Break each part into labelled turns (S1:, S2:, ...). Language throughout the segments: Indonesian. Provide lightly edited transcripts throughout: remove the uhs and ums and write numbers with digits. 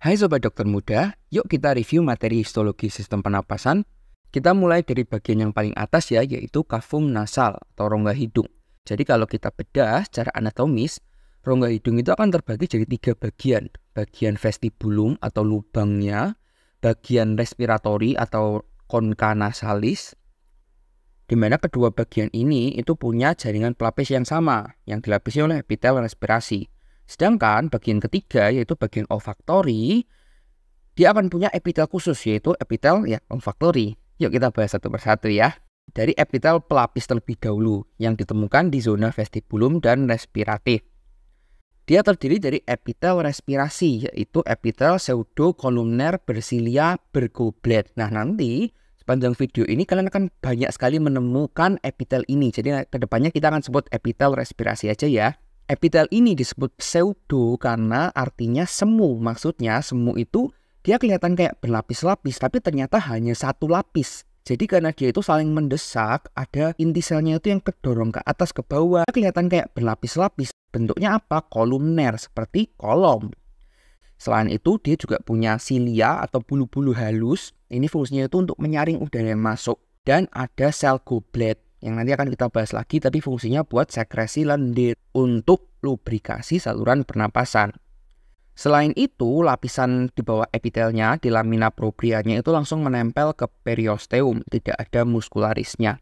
S1: Hai Sobat Dokter Muda, yuk kita review materi histologi sistem pernapasan. Kita mulai dari bagian yang paling atas ya, yaitu kafum nasal atau rongga hidung. Jadi kalau kita bedah secara anatomis, rongga hidung itu akan terbagi jadi 3 bagian. Bagian vestibulum atau lubangnya, bagian respiratori atau concha nasalis, di mana kedua bagian ini itu punya jaringan pelapis yang sama, yang dilapisi oleh epitel respirasi. Sedangkan bagian ketiga yaitu bagian olfaktori, dia akan punya epitel khusus yaitu epitel olfaktori. Yuk kita bahas satu persatu ya. Dari epitel pelapis terlebih dahulu yang ditemukan di zona vestibulum dan respiratif. Dia terdiri dari epitel respirasi yaitu epitel pseudokolumner bersilia bergoblet. Nah nanti sepanjang video ini kalian akan banyak sekali menemukan epitel ini. Jadi kedepannya kita akan sebut epitel respirasi aja ya. Epitel ini disebut pseudo karena artinya semu. Maksudnya semu itu dia kelihatan kayak berlapis-lapis tapi ternyata hanya satu lapis. Jadi karena dia itu saling mendesak, ada inti selnya itu yang kedorong ke atas ke bawah. Kelihatan kayak berlapis-lapis. Bentuknya apa? Kolumner seperti kolom. Selain itu dia juga punya silia atau bulu-bulu halus. Ini fungsinya itu untuk menyaring udara yang masuk. Dan ada sel goblet yang nanti akan kita bahas lagi, tapi fungsinya buat sekresi lendir untuk lubrikasi saluran pernapasan. Selain itu, lapisan di bawah epitelnya, di lamina proprianya itu langsung menempel ke periosteum, tidak ada muskularisnya.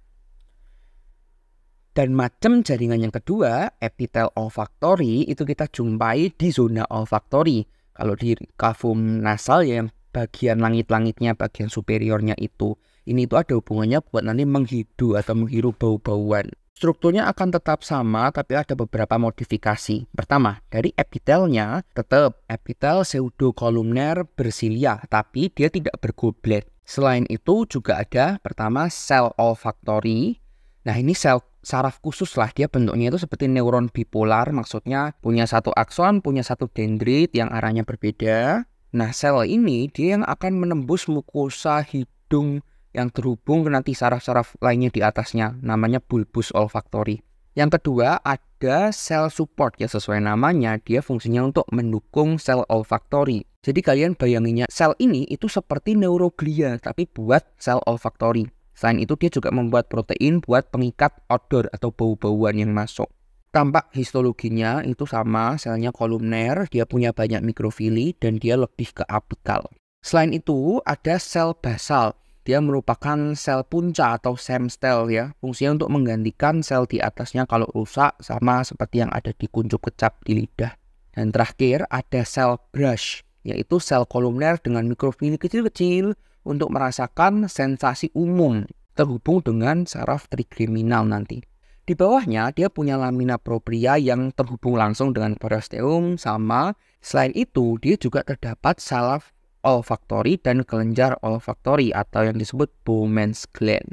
S1: Dan macam jaringan yang kedua, epitel olfaktori, itu kita jumpai di zona olfaktori. Kalau di kafum nasal yang bagian langit-langitnya, bagian superiornya itu, ini tuh ada hubungannya buat nanti menghidu atau menghirup bau-bauan. Strukturnya akan tetap sama, tapi ada beberapa modifikasi. Pertama, dari epitelnya tetap epitel pseudokolumner bersilia, tapi dia tidak bergoblet. Selain itu juga ada pertama sel olfaktori. Nah ini sel saraf khusus lah, dia bentuknya itu seperti neuron bipolar, maksudnya punya satu akson, punya satu dendrit yang arahnya berbeda. Nah sel ini dia yang akan menembus mukosa hidung yang terhubung ke nanti saraf-saraf lainnya di atasnya, namanya bulbus olfaktori. Yang kedua ada sel support ya, sesuai namanya dia fungsinya untuk mendukung sel olfaktori. Jadi kalian bayanginnya sel ini itu seperti neuroglia tapi buat sel olfaktori. Selain itu dia juga membuat protein buat pengikat odor atau bau-bauan yang masuk. Tampak histologinya itu sama, selnya kolumner, dia punya banyak mikrofili dan dia lebih ke apikal. Selain itu ada sel basal. Dia merupakan sel punca atau stem cell ya. Fungsinya untuk menggantikan sel di atasnya kalau rusak, sama seperti yang ada di kuncup kecap di lidah. Dan terakhir ada sel brush, yaitu sel kolumner dengan mikrofili kecil-kecil untuk merasakan sensasi umum terhubung dengan saraf trigriminal nanti. Di bawahnya dia punya lamina propria yang terhubung langsung dengan periosteum sama. Selain itu dia juga terdapat saraf olfaktori dan kelenjar olfaktori atau yang disebut Bowman's gland.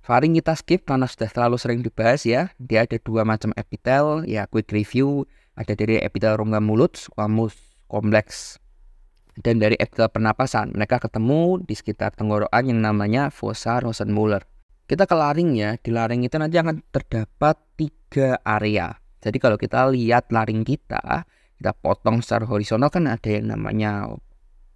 S1: Faring kita skip karena sudah terlalu sering dibahas ya. Dia ada 2 macam epitel ya, quick review. Ada dari epitel rongga mulut, squamous complex, dan dari epitel pernapasan. Mereka ketemu di sekitar tenggorokan yang namanya fossa Rosenmuller. Kita ke laring ya. Di laring itu nanti akan terdapat 3 area. Jadi kalau kita lihat laring kita potong secara horizontal kan ada yang namanya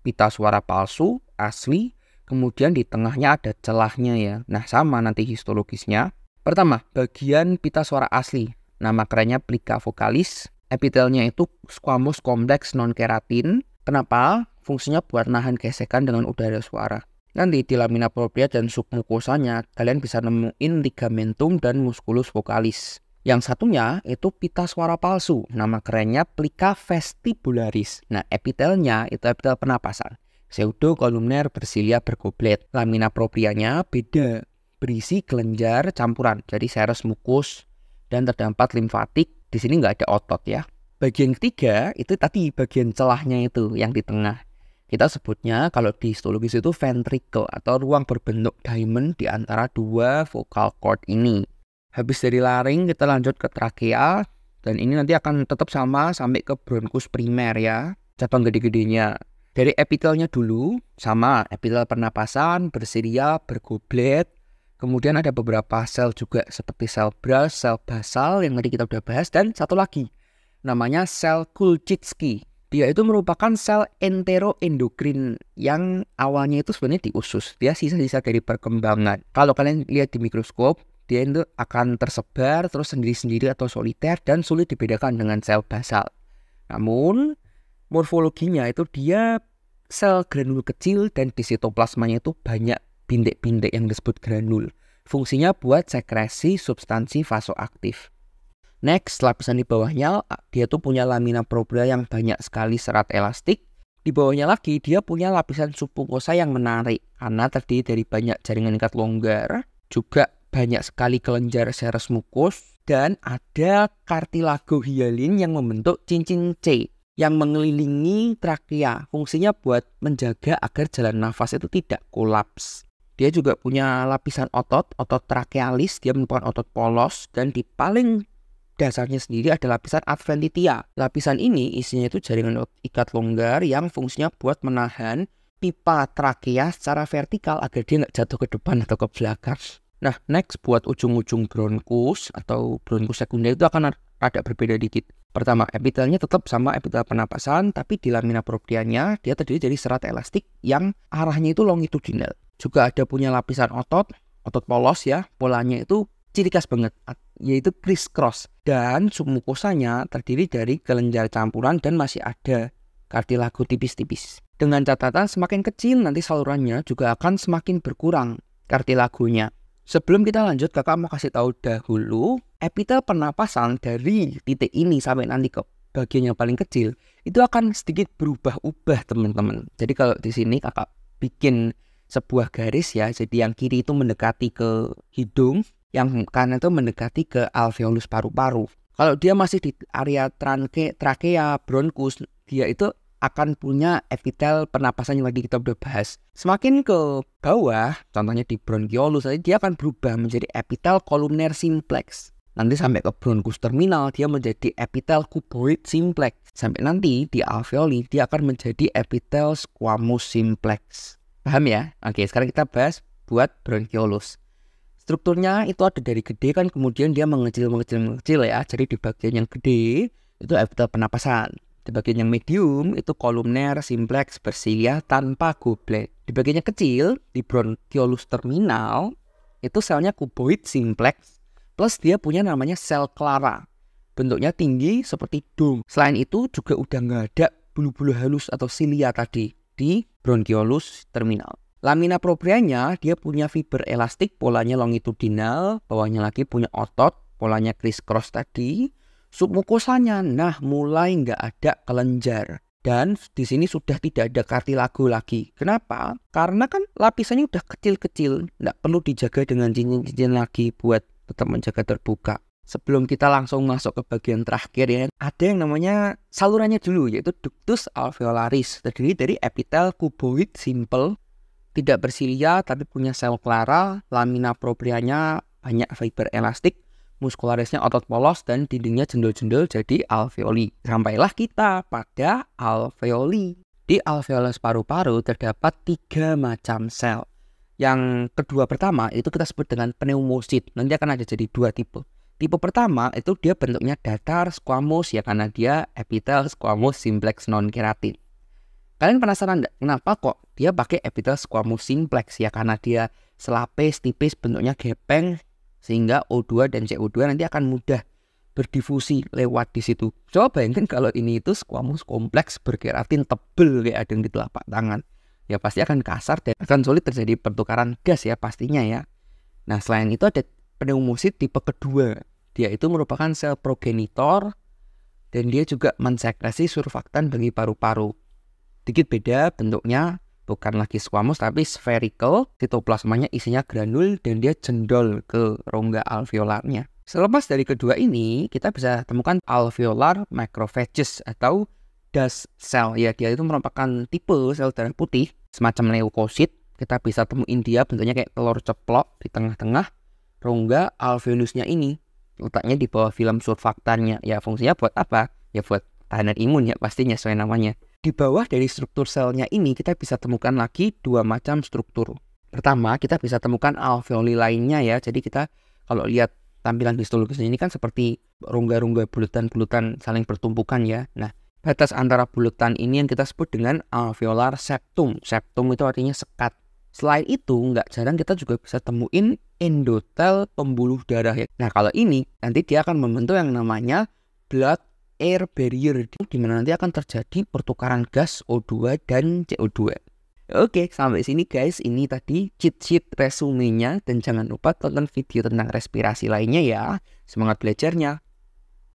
S1: pita suara palsu, asli, kemudian di tengahnya ada celahnya ya. Nah sama nanti histologisnya. Pertama, bagian pita suara asli, nama kerennya plica vocalis, epitelnya itu squamous complex non keratin. Kenapa? Fungsinya buat nahan gesekan dengan udara suara. Nanti di lamina propria dan submukosanya kalian bisa nemuin ligamentum dan musculus vocalis. Yang satunya itu pita suara palsu, nama kerennya plica vestibularis. Nah epitelnya itu epitel pernapasan, pseudokolumner bersilia bergoblet. Lamina proprianya beda, berisi kelenjar campuran, jadi serous mukus dan terdapat limfatik. Di sini nggak ada otot ya. Bagian ketiga itu tadi bagian celahnya itu yang di tengah. Kita sebutnya kalau di histologis itu ventricle atau ruang berbentuk diamond di antara 2 vocal cord ini. Habis dari laring kita lanjut ke trakea, dan ini nanti akan tetap sama sampai ke bronkus primer ya, cabang gede-gedenya. Dari epitelnya dulu sama, epitel pernapasan, bersilia, bergoblet. Kemudian ada beberapa sel juga seperti sel brush, sel basal yang tadi kita udah bahas, dan satu lagi namanya sel Kulczycki. Dia itu merupakan sel enteroendokrin yang awalnya itu sebenarnya di usus. Dia sisa-sisa dari perkembangan. Kalau kalian lihat di mikroskop, dia itu akan tersebar terus sendiri-sendiri atau soliter dan sulit dibedakan dengan sel basal. Namun, morfologinya itu dia sel granul kecil dan di sitoplasmanya itu banyak bintik-bintik yang disebut granul. Fungsinya buat sekresi substansi vasoaktif. Next, lapisan di bawahnya dia tuh punya lamina propria yang banyak sekali serat elastik. Di bawahnya lagi dia punya lapisan submukosa yang menarik karena terdiri dari banyak jaringan ikat longgar, juga banyak sekali kelenjar serous mukus, dan ada kartilago hialin yang membentuk cincin C yang mengelilingi trakea. Fungsinya buat menjaga agar jalan nafas itu tidak kolaps. Dia juga punya lapisan otot trakealis, dia merupakan otot polos, dan di paling dasarnya sendiri ada lapisan adventitia. Lapisan ini isinya itu jaringan ikat longgar yang fungsinya buat menahan pipa trakea secara vertikal agar dia nggak jatuh ke depan atau ke belakang. Nah, next buat ujung-ujung bronkus atau bronkus sekunder itu akan rada berbeda dikit. Pertama, epitelnya tetap sama epitel pernapasan, tapi di lamina proprianya dia terdiri dari serat elastik yang arahnya itu longitudinal. Juga ada punya lapisan otot polos ya, polanya itu ciri khas banget, yaitu criss cross, dan submukosanya terdiri dari kelenjar campuran dan masih ada kartilago tipis-tipis. Dengan catatan semakin kecil nanti salurannya juga akan semakin berkurang kartilagonya. Sebelum kita lanjut, kakak mau kasih tahu dahulu epitel pernapasan dari titik ini sampai nanti ke bagian yang paling kecil itu akan sedikit berubah-ubah teman-teman. Jadi kalau di sini kakak bikin sebuah garis ya, jadi yang kiri itu mendekati ke hidung, yang kanan itu mendekati ke alveolus paru-paru. Kalau dia masih di area trakea, bronkus, dia itu akan punya epitel pernapasan yang tadi kita udah bahas. Semakin ke bawah, contohnya di bronkiolus, dia akan berubah menjadi epitel kolumner simplex. Nanti sampai ke bronkus terminal, dia menjadi epitel cuboid simplex. Sampai nanti di alveoli, dia akan menjadi epitel squamous simplex. Paham ya? Oke, sekarang kita bahas buat bronkiolus. Strukturnya itu ada dari gede kan, kemudian dia mengecil ya. Jadi di bagian yang gede itu epitel pernapasan. Di bagian yang medium itu kolumner simplex bersilia tanpa goblet. Di bagian yang kecil di bronkiolus terminal itu selnya cuboid simplex plus dia punya namanya sel clara. Bentuknya tinggi seperti dom. Selain itu juga udah nggak ada bulu-bulu halus atau silia tadi di bronkiolus terminal. Lamina proprianya dia punya fiber elastik, polanya longitudinal, bawahnya lagi punya otot, polanya criss cross tadi. Submukosanya, nah mulai nggak ada kelenjar. Dan di sini sudah tidak ada kartilago lagi. Kenapa? Karena kan lapisannya udah kecil-kecil, nggak perlu dijaga dengan cincin-cincin lagi buat tetap menjaga terbuka. Sebelum kita langsung masuk ke bagian terakhir ya, ada yang namanya salurannya dulu, yaitu ductus alveolaris, terdiri dari epitel cuboid simple, tidak bersilia tapi punya sel clara, lamina proprianya banyak fiber elastik, muskularisnya otot polos, dan dindingnya jendol-jendol jadi alveoli. Sampailah kita pada alveoli. Di alveolus paru-paru terdapat 3 macam sel. Yang kedua pertama itu kita sebut dengan pneumosit. Nanti akan ada jadi 2 tipe. Tipe pertama itu dia bentuknya datar squamous ya, karena dia epitel squamous simplex non keratin. Kalian penasaran enggak kenapa kok dia pakai epitel squamous simplex ya? Karena dia selapis tipis, bentuknya gepeng, sehingga O2 dan CO2 nanti akan mudah berdifusi lewat di situ. Coba bayangkan kalau ini itu squamous kompleks berkeratin tebel kayak ada di telapak tangan. Ya pasti akan kasar dan akan sulit terjadi pertukaran gas ya pastinya ya. Nah selain itu ada pneumosit tipe kedua. Dia itu merupakan sel progenitor dan dia juga mensekresi surfaktan bagi paru-paru. Dikit beda bentuknya, bukan lagi squamous tapi spherical, sitoplasmanya isinya granul dan dia jendol ke rongga alveolarnya. Selepas dari kedua ini, kita bisa temukan alveolar macrophages atau dust cell. Ya, dia itu merupakan tipe sel darah putih semacam leukosit. Kita bisa temuin dia bentuknya kayak telur ceplok di tengah-tengah rongga alveolusnya ini. Letaknya di bawah film surfaktannya. Ya, fungsinya buat apa? Ya buat tahanan imun ya pastinya sesuai namanya. Di bawah dari struktur selnya ini kita bisa temukan lagi 2 macam struktur. Pertama, kita bisa temukan alveoli lainnya ya. Jadi kita kalau lihat tampilan histologisnya ini kan seperti rongga-rongga bulutan-bulutan saling bertumpukan ya. Nah, Batas antara bulatan ini yang kita sebut dengan alveolar septum. Septum itu artinya sekat. Selain itu, nggak jarang kita juga bisa temuin endotel pembuluh darah. Nah, kalau ini nanti dia akan membentuk yang namanya blood air barrier, di mana nanti akan terjadi pertukaran gas O2 dan CO2. Oke, sampai sini guys. Ini tadi cheat sheet resumenya, dan jangan lupa tonton video tentang respirasi lainnya ya. Semangat belajarnya.